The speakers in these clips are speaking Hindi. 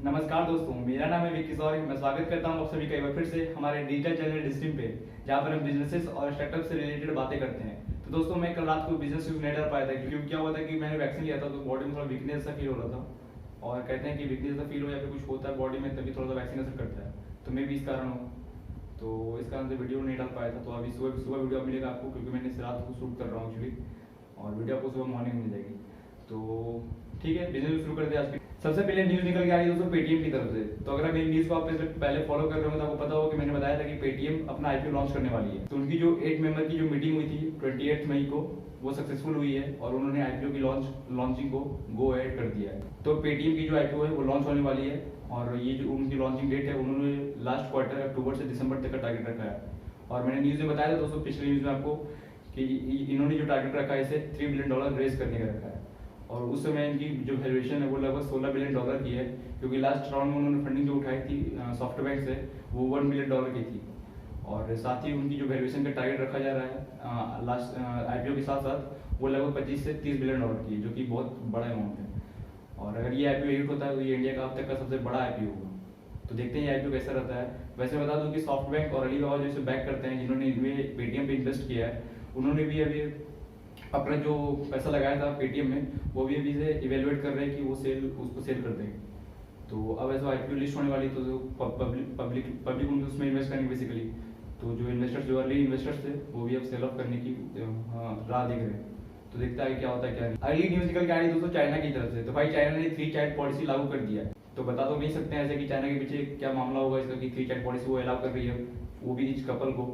नमस्कार दोस्तों, मेरा नाम है विक्की सौरी। मैं स्वागत करता हूँ आप सभी का एक बार फिर से हमारे डिजिटल चैनल डिस्ट्रीम पे, जहाँ पर हम बिजनेसेस और स्टार्टअप से रिलेटेड बातें करते हैं। तो दोस्तों, मैं कल रात को बिजनेस वीक नहीं कर पाया था क्योंकि क्या हुआ था कि मैंने वैक्सीन लिया था तो बॉडी में थोड़ा वीकनेस सा फील हो रहा था। और कहते हैं कि वीकनेस सा फील हो या फिर कुछ होता है बॉडी में तभी थोड़ा सा वैक्सीन असर करता है। तो मैं भी इस कारण हूँ, तो इस कारण से वीडियो नहीं डाल पाया था। तो अभी सुबह सुबह वीडियो मिलेगा आपको, क्योंकि मैंने इस रात को शूट कर रहा हूँ एक्चुअली, और वीडियो आपको सुबह मॉर्निंग मिल जाएगी। तो ठीक है, बिजनेस शुरू करते हैं आज की। सबसे पहले न्यूज़ निकल के आ रही है दोस्तों पेटीएम की तरफ से। तो अगर आप मेरी न्यूज़ को आप पहले फॉलो कर रहे हो तो आपको पता होगा कि मैंने बताया था कि पेटीएम अपना आईपीओ लॉन्च करने वाली है। तो उनकी जो 8 मेंबर की जो मीटिंग हुई थी 28 मई को, वो सक्सेसफुल हुई है और उन्होंने आईपीओ की लॉन्चिंग को गो एड कर दिया है। तो पेटीएम की जो आईपीओ है वो लॉन्च होने वाली है, और ये जो उनकी लॉन्चिंग डेट है उन्होंने लास्ट क्वार्टर अक्टूबर से दिसंबर तक का टारगेट रखा है। और मैंने न्यूज़ में बताया था दोस्तों, पिछले न्यूज़ में आपको, कि इन्होंने जो टारगेट रखा है इसे $3 बिलियन रेज करने का रखा है। और उस समय इनकी जो वैल्यूएशन है वो लगभग $16 बिलियन की है, क्योंकि लास्ट राउंड में उन्होंने फंडिंग जो उठाई थी सॉफ्टबैंक से वो $1 बिलियन की थी। और साथ ही उनकी जो वैल्यूएशन का टारगेट रखा जा रहा है लास्ट आईपीओ के साथ साथ वो लगभग 25 से $30 बिलियन की है, जो कि बहुत बड़ा अमाउंट है। और अगर ये आईपीओ हिट होता है तो ये इंडिया का अब तक का सबसे बड़ा आईपीओ होगा। तो देखते हैं ये आईपीओ कैसा रहता है। वैसे बता दूं कि सॉफ्टबैंक और अलीबाबा जो इसे बैक करते हैं, जिन्होंने इनमें पेटीएम पे इन्वेस्ट किया है, उन्होंने भी अभी अपना जो पैसा लगाया था पेटीएम में वो भी अभी से इवेलुएट कर रहे हैं कि वो उसको सेल कर देंगे। तो अब ऐसा आईपीओ लिस्ट होने वाली, तो जो पब्लिक उनको उसमें इन्वेस्ट करेंगे बेसिकली। तो जो इन्वेस्टर्स, जो अर्ली इन्वेस्टर्स थे, वो भी अब सेल ऑफ करने की राह देख रहे हैं। तो देखता है क्या होता है क्या नहीं। अगली न्यूज निकल के आ रही है दोस्तों चाइना की तरफ से। तो भाई चाइना ने 3 चैट पॉलिसी लागू कर दिया है। तो बता तो नहीं सकते हैं ऐसे कि चाइना के पीछे क्या मामला होगा इसका कि 3 चैट पॉलिसी वो अलाउ कर रही है, वो भी इस कपल को।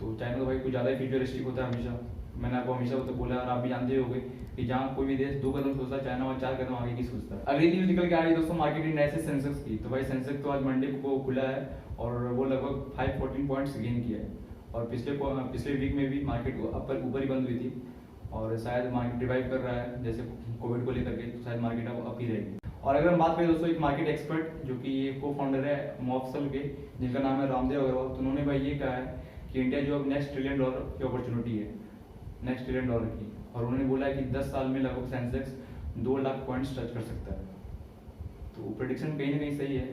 तो चाइना तो भाई कुछ ज़्यादा ही फ्यूचरिस्टिक होता है हमेशा। मैंने आपको हमेशा तो बोला, और आप भी जानते होंगे कि जहाँ कोई भी देश 2 कदम सोचता है, चाइना और 4 कदम आगे की सोचता है। अगली न्यूज निकल के आ रही है दोस्तों मार्केट इंडेक्स सेंसेक्स की। तो भाई सेंसेक्स तो आज मंडे को खुला है और वो लगभग 514 पॉइंट्स गेन किया है। और पिछले वीक में भी मार्केट ऊपर ही बंद हुई थी, और शायद मार्केट रिवाइव कर रहा है जैसे कोविड को लेकर के, तो शायद मार्केट अब अप ही रहेगी। और अगर हम बात करें दोस्तों एक मार्केट एक्सपर्ट जो कि को फाउंडर है मॉफ्सल के, जिनका नाम है रामदेव अग्रवाल, तो उन्होंने भाई ये कहा है कि इंडिया जो अब नेक्स्ट $1 ट्रिलियन की अपॉर्चुनिटी है, नेक्स्ट $1 ट्रिलियन की। और उन्होंने बोला है कि 10 साल में लगभग सेंसेक्स 2 लाख पॉइंट्स टच कर सकता है। तो प्रेडिक्शन कहीं ना कहीं सही है,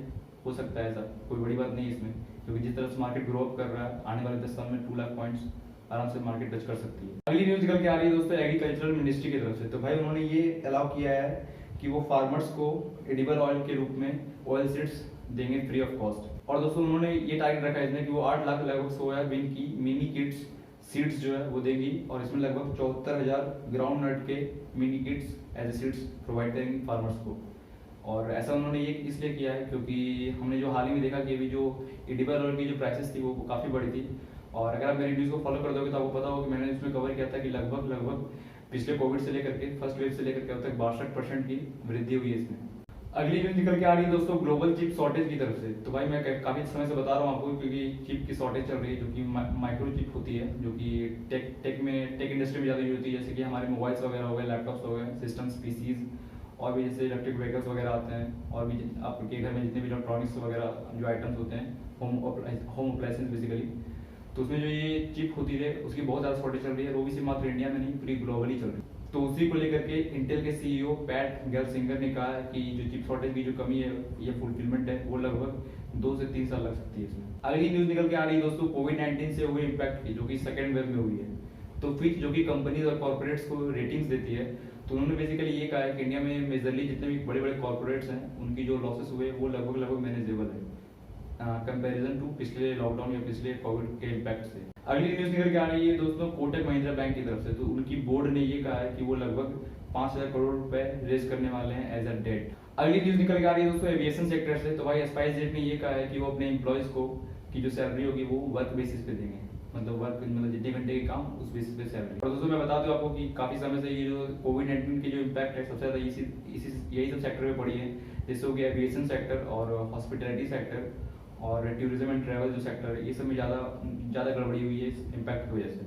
हो सकता है ऐसा, कोई बड़ी बात नहीं है इसमें, क्योंकि जिस तरह से मार्केट ग्रो अप कर रहा है, आने वाले 10 साल में 2 लाख पॉइंट्स आराम से मार्केट टच कर सकती है। अगली न्यूज निकल के आ रही है दोस्तों एग्रीकल्चरल मिनिस्ट्री की तरफ से। तो भाई उन्होंने ये अलाउ किया है कि वो फार्मर्स को एडिबल ऑयल के रूप में ऑयल सीड्स देंगे फ्री ऑफ कॉस्ट। और दोस्तों उन्होंने ये टारगेट रखा है इसमें कि वो 8 लाख लगभग सोयाबीन की मिनी किट्स सीड्स जो है वो देगी, और इसमें लगभग 74,000 ग्राउंड नट के mini kits as a seeds provide करेंगी फार्मर्स को। और ऐसा उन्होंने ये इसलिए किया है क्योंकि हमने जो हाल ही में देखा कि अभी जो एडिबल ऑयल की जो प्राइसेस थी वो काफ़ी बढ़ी थी। और अगर आप मेरी न्यूज़ को फॉलो कर दोगे तो आपको पता होगा कि मैंने इसमें कवर किया था कि लगभग पिछले कोविड से लेकर के फर्स्ट वेव से लेकर के अब तक 62% की वृद्धि हुई है इसमें। अगली न्यूज निकल के आ रही है दोस्तों ग्लोबल चिप शॉर्टेज की तरफ से। तो भाई मैं काफ़ी समय से बता रहा हूँ आपको, क्योंकि चिप की शॉर्टेज चल रही है, जो कि माइक्रो चिप होती है, जो कि टेक इंडस्ट्री में ज़्यादा यूज होती है, जैसे कि हमारे मोबाइल्स वगैरह हो गए, लैपटॉप्स हो गए, सिस्टम्स, पीसीज, और भी जैसे इलेक्ट्रिक व्हीकल्स वगैरह आते हैं, और भी आपके घर में जितने भी इलेक्ट्रॉनिक्स वगैरह जो आइटम्स होते हैं, होम अप्लायंसेस बेसिकली, तो उसमें जो ये चिप होती है उसकी बहुत ज़्यादा शॉर्टेज चल रही है। वो भी सिर्फ मात्र इंडिया में नहीं, पूरी ग्लोबली चल रही है। तो उसी को लेकर के इंटेल के सीईओ पैट गेल्सिंगर ने कहा है कि जो चिप शॉर्टेज की जो कमी है या फुलफिलमेंट है वो लगभग 2 से 3 साल लग सकती है इसमें। अगली न्यूज निकल के आ रही है दोस्तों कोविड-19 से हुए इम्पैक्ट की, जो कि सेकेंड वेव में हुई है। तो फिच जो कि कंपनीज और कॉर्पोरेट्स को रेटिंग्स देती है, तो उन्होंने बेसिकली ये कहा है कि इंडिया में मेजरली जितने भी बड़े बड़े कॉर्पोरेट्स हैं उनकी जो लॉसेस हुए वो लगभग मैनेजेबल है कंपैरिजन टू पिछले लॉकडाउन या पिछले कोविड के इम्पैक्ट से। अगली न्यूज निकल के आ रही है दोस्तों कोटक महिंद्रा बैंक की तरफ से। तो उनकी बोर्ड ने ये कहा है कि वो लगभग 5,000 करोड़ रुपए रेज करने वाले हैं एज अ डेट। अगली न्यूज निकल के आ रही है दोस्तों एविएशन सेक्टर से। तो भाई स्पाइस जेट ने ये कहा है कि वो अपने एम्प्लॉयज को की जो सैलरी होगी वो वर्क बेसिस पे देंगे, मतलब जितने घंटे के काम उस बेसिस पे सैलरी। और दोस्तों मैं बता दूं आपको कि काफी समय से ये जो कोविड-19 की जो इम्पैक्ट है सबसे ज्यादा यही सब सेक्टर में पड़ी है, जैसे हो गया एविएशन सेक्टर और हॉस्पिटैलिटी सेक्टर और टूरिज्म एंड ट्रैवल जो सेक्टर है, ये सब में ज़्यादा गड़बड़ी हुई है इस इम्पैक्ट की वजह से।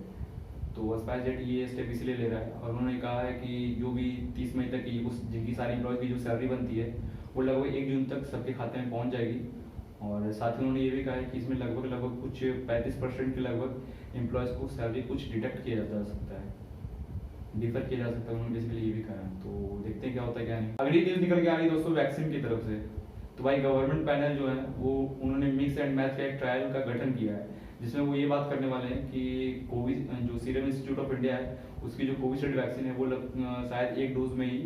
तो स्पाइस जेट ये स्टेप इसलिए ले रहा है, और उन्होंने कहा है कि जो भी 30 मई तक की जिनकी सारी एम्प्लॉयज़ की जो सैलरी बनती है वो लगभग 1 जून तक सबके खाते में पहुंच जाएगी। और साथ ही उन्होंने ये भी कहा है कि इसमें लगभग कुछ 35% के लगभग एम्प्लॉयज़ को सैलरी कुछ डिडक्ट किया जा सकता है, डिफर किया जा सकता है। उन्होंने बेसिकली ये भी कहा है। तो देखते हैं क्या होता है क्या नहीं। अगली न्यूज़ निकल के आ रही है दोस्तों वैक्सीन की तरफ से। तो भाई गवर्नमेंट पैनल जो है वो उन्होंने मिक्स एंड मैच का एक ट्रायल का गठन किया है, जिसमें वो ये बात करने वाले हैं कि कोविड जो सीरम इंस्टीट्यूट ऑफ इंडिया है उसकी जो कोविशील्ड वैक्सीन है वो शायद एक डोज में ही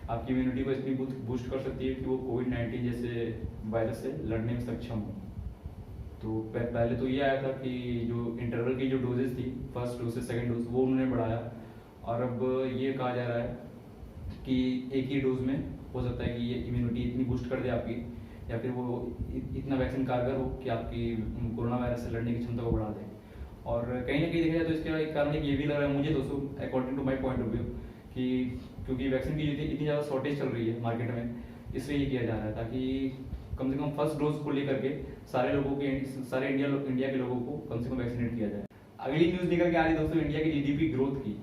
आपकी इम्यूनिटी को इतनी बूस्ट कर सकती है कि वो कोविड-19 जैसे वायरस से लड़ने में सक्षम हो। तो पहले तो ये आया था कि जो इंटरवल की जो डोजेस थी, फर्स्ट डोज से सेकंड डोज, वो उन्होंने बढ़ाया, और अब ये कहा जा रहा है कि एक ही डोज में हो सकता है कि ये इम्यूनिटी इतनी बूस्ट कर दे आपकी, या फिर वो इतना वैक्सीन कारगर हो कि आपकी कोरोना वायरस से लड़ने की क्षमता को बढ़ा दे। और कहीं ना कहीं देखा जाए तो इसका एक कारण ये भी लग रहा है मुझे दोस्तों, according to my point of view, कि क्योंकि वैक्सीन की इतनी ज़्यादा शॉर्टेज चल रही है मार्केट में, इसलिए ये किया जा रहा है ताकि कम से कम फर्स्ट डोज को लेकर के सारे इंडिया के लोगों को कम से कम वैक्सीनेट किया जाए। अगली न्यूज़ निकल के आ रही है दोस्तों इंडिया की जीडीपी ग्रोथ की।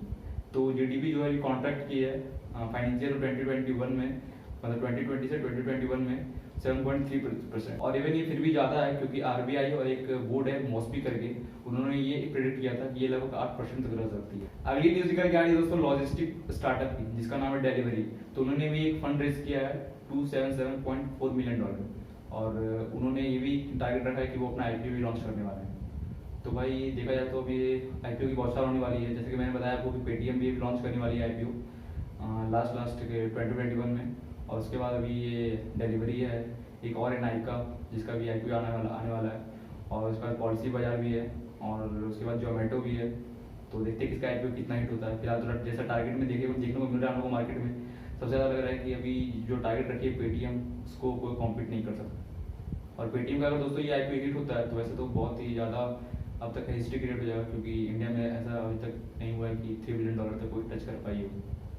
तो जीडीपी जो है कॉन्ट्रैक्ट की है फाइनेंशियल 2021 में, मतलब 2020 से 2021 में 7.3%, और इवन ये फिर भी ज़्यादा है क्योंकि आरबीआई और एक बोर्ड है मॉस्पी करके, उन्होंने ये प्रेडिक्ट किया था कि ये लगभग 8% तक रह सकती है। अगली न्यूज़ निकल के आ रही है दोस्तों लॉजिस्टिक स्टार्टअप की, जिसका नाम है डिलीवरी। तो उन्होंने भी एक फंड रेज किया है $277.4 मिलियन, और उन्होंने ये भी टारगेट रखा है कि वो अपना आईपीओ भी लॉन्च करने वाले हैं। तो भाई देखा जाए तो अभी आईपीओ की बहुत सारी होने वाली है, जैसे कि मैंने बताया आपको कि पेटीएम भी लॉन्च करने वाली है आईपीओ लास्ट के 2021 में, और उसके बाद अभी ये डिलीवरी है, एक और है नाइका जिसका भी आईपीओ आने वाला है, और उसके बाद पॉलिसी बाजार भी है, और उसके बाद जोमेटो भी है। तो देखते हैं किसका आईपीओ कितना हिट होता है। फिलहाल तो जैसा टारगेट में देखने को मिल रहा है हम लोग मार्केट में, सबसे ज़्यादा लग रहा है कि अभी जो टारगेट रखी है पेटीएम, उसको कोई कॉम्पीट नहीं कर सकता। और पेटीएम का अगर दोस्तों ये आईपीओ हिट होता है तो वैसे तो बहुत ही ज़्यादा अब तक हिस्ट्री क्रिएट हो जाएगा, क्योंकि इंडिया में ऐसा अभी तक नहीं हुआ है कि $3 बिलियन तक कोई टच कर पाई हो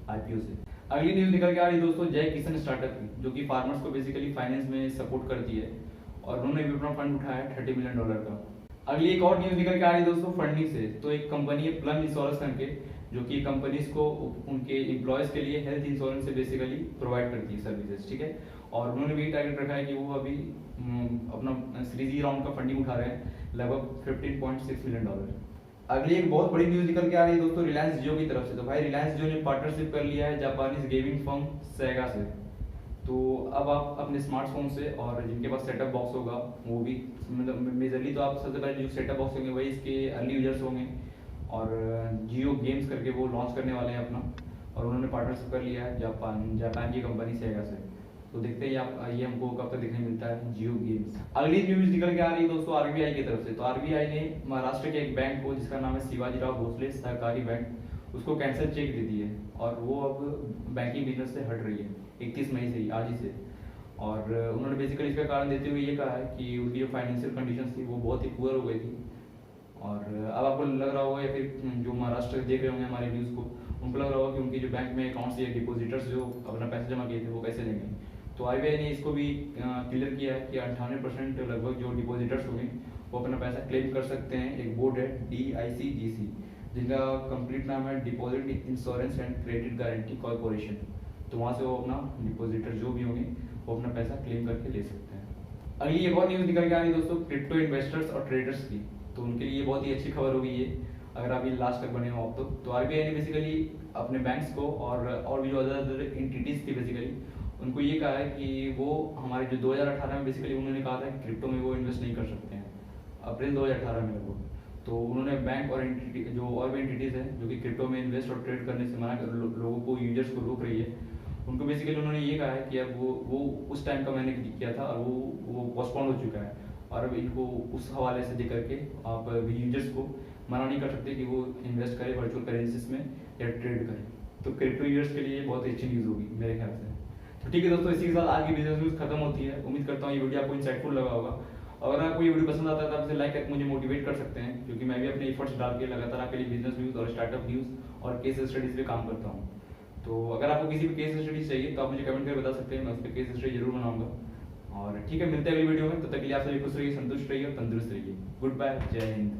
आईपीओ से। अगली न्यूज़ निकल के आ रही है दोस्तों जय किसान स्टार्टअप की, जो कि फार्मर्स को बेसिकली फाइनेंस में सपोर्ट करती है, और उन्होंने भी अपना फंड उठाया है $30 मिलियन का। अगली एक और न्यूज़ निकल के आ रही है दोस्तों फंडिंग से। तो एक कंपनी है प्लम इंश्योरेंस करके, जो कि कंपनीज को उनके एम्प्लॉयज़ के लिए हेल्थ इंश्योरेंस से बेसिकली प्रोवाइड करती है सर्विसेज, ठीक है। और उन्होंने भी टारगेट रखा है कि वो अभी अपना सीरीज ई राउंड का फंडिंग उठा रहे हैं, लगभग $15.6 मिलियन। अगली एक बहुत बड़ी न्यूज़ निकल के आ रही है दोस्तों रिलायंस जियो की तरफ से। तो भाई रिलायंस जियो ने पार्टनरशिप कर लिया है जापानीज गेमिंग फर्म सेगा से। तो अब आप अपने स्मार्टफोन से, और जिनके पास सेटअप बॉक्स होगा वो भी, मतलब मेजरली तो आप सबसे पहले जो सेटअप बॉक्स होंगे वही इसके अर्ली यूजर्स होंगे, और जियो गेम्स करके वो लॉन्च करने वाले हैं अपना, और उन्होंने पार्टनरशिप कर लिया है जापान की कंपनी सेगा से। तो देखते हैं ये हमको कब तक देखने मिलता है जियो गेम्स। अगली न्यूज निकल के आ रही है दोस्तों आरबीआई की तरफ से। तो आरबीआई ने महाराष्ट्र के एक बैंक को, जिसका नाम है शिवाजीराव भोसले सहकारी बैंक, उसको कैंसर चेक दे दी है, और वो अब बैंकिंग बिजनेस से हट रही है 31 मई से ही, आज ही से। और उन्होंने बेसिकली इसका कारण देते हुए ये कहा है कि उनकी जो फाइनेंशियल कंडीशन थी वो बहुत ही पुअर हो गई थी। और अब आपको लग रहा होगा, या फिर जो महाराष्ट्र देख रहे होंगे हमारे न्यूज़ को, उनको लग रहा होगा कि उनकी जो बैंक में अकाउंट्स या डिपोजिटर्स जो अपना पैसे जमा किए थे वो कैसे लेंगे। तो आरबीआई ने इसको भी क्लियर किया है कि 98% लगभग जो डिपोजिटर्स होंगे वो अपना पैसा क्लेम कर सकते हैं। एक बोर्ड है DICGC, जिनका कंप्लीट नाम है deposit insurance and credit guarantee corporation. तो वहाँ से वो अपना डिपोजिटर जो भी होंगे वो अपना पैसा क्लेम करके ले सकते हैं। अगली एक और न्यूज़ निकल के आ रही है दोस्तों क्रिप्टो इन्वेस्टर्स और ट्रेडर्स की। तो उनके लिए बहुत ही अच्छी खबर होगी ये, अगर आप ये लास्ट तक बने हो आप तो आरबीआई ने बेसिकली अपने बैंक्स को और भी जो अदर एंटिटीज थी बेसिकली उनको ये कहा है कि वो हमारे जो 2018 में बेसिकली उन्होंने कहा था कि क्रिप्टो में वो इन्वेस्ट नहीं कर सकते हैं, अप्रैल 2018 में लगभग। तो उन्होंने बैंक और जो और भी एंटिटीज़ हैं जो कि क्रिप्टो में इन्वेस्ट और ट्रेड करने से मना कर लोगों को, यूजर्स को रोक रही है, उनको बेसिकली उन्होंने ये कहा है कि अब वो उस टाइम का मैंने किया था और वो पोस्टपोन हो चुका है, और अब इनको उस हवाले से दे करके आप यूजर्स को मना नहीं कर सकते कि वो इन्वेस्ट करें वर्चुअल करेंसीज में या ट्रेड करें। तो क्रिप्टो यूजर्स के लिए बहुत अच्छी न्यूज़ होगी मेरे ख्याल से। तो ठीक है दोस्तों, इसी के साथ आज की बिजनेस न्यूज़ खत्म होती है। उम्मीद करता हूँ ये वीडियो आपको इंसाइटफुल लगा होगा। अगर आपको ये वीडियो पसंद आता है तो आप इसे लाइक करके मुझे मोटिवेट कर सकते हैं, क्योंकि मैं भी अपने एफर्ट्स डाल के लगातार आपके लिए बिजनेस न्यूज़ और स्टार्टअप न्यूज़ और केस स्टडीज पे काम करता हूँ। तो अगर आपको किसी भी केस स्टडीज चाहिए तो आप मुझे कमेंट करके बता सकते हैं, मैं उस पर केस स्टडी जरूर बनाऊंगा। और ठीक है, मिलते हैं अगली वीडियो में, तब तक के लिए आप सभी खुश रहिए, संतुष्ट रहिए और तंदुरुस्त रहिए। गुड बाय, जय हिंद।